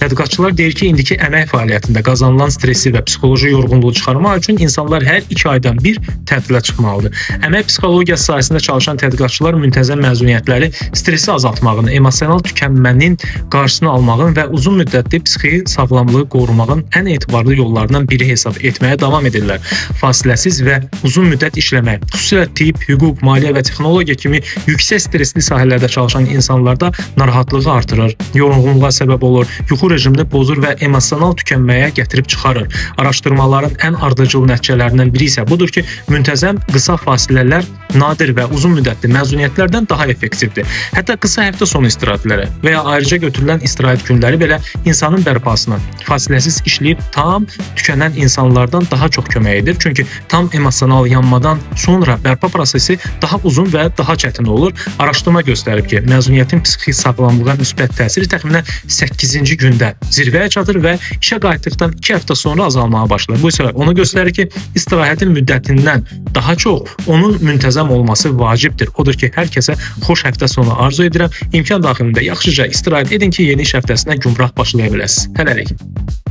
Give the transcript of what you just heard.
Tədqiqatçılar deyir ki, indiki əmək fəaliyyətində qazanılan stressi və psixoloji yorğunluğu çıxarmaq üçün insanlar hər 2 aydan bir tətilə çıxmalıdır. Əmək psixologiyası sahəsində çalışan tədqiqatçılar müntəzəm məzuniyyətləri stressi azaltmağın, emosional tükənmənin qarşısını almağın və uzun müddətli psixi sağlamlığı qorumağın ən etibarlı yollarından biri hesab etməyə davam edirlər. Fasiləsiz və uzun müddət işləmək, xüsusilə tibb, hüquq, maliyyə və texnologiya kimi yüksək stresli sahələrdə çalışan insanlarda narahatlığı artırır, yorğunluğa səbəb olur, yuxu rejimini pozur və emosional tükənməyə gətirib çıxarır. Araşdırmaların ən ardıcıl nəticələrindən biri isə budur ki, müntəzəm qısa fasilələr nadir və uzun müddətli məzuniyyətlərdən daha effektivdir. Hətta qısa həftə sonu istirahətləri və ya ayrıca götürülən istirahət günləri belə insanın bərpasına fasiləsiz işləyib tam tükənən insanlardan daha çox kömək edir. Çünki tam emosional yanmadan sonra bərpa prosesi daha uzun və daha çətin olur. Araşdırma göstərib ki, məzuniyyətin psixi sağlamlığa müsbət təsiri təxminən 8-ci gündə zirvəyə çatır və işə qayıtdıqdan 2 həftə sonra azalmağa başlayır. Bu isə onu göstərir ki, istirahətin müddətindən daha çox onun müntəzəm olması vacibdir. Odur ki, hər kəsə xoş həftə sonu arzu edirəm. İmkan daxilində yaxşıca istirahət edin ki, yeni iş həftəsinə gümrah başlaya biləsiniz. Hələlik.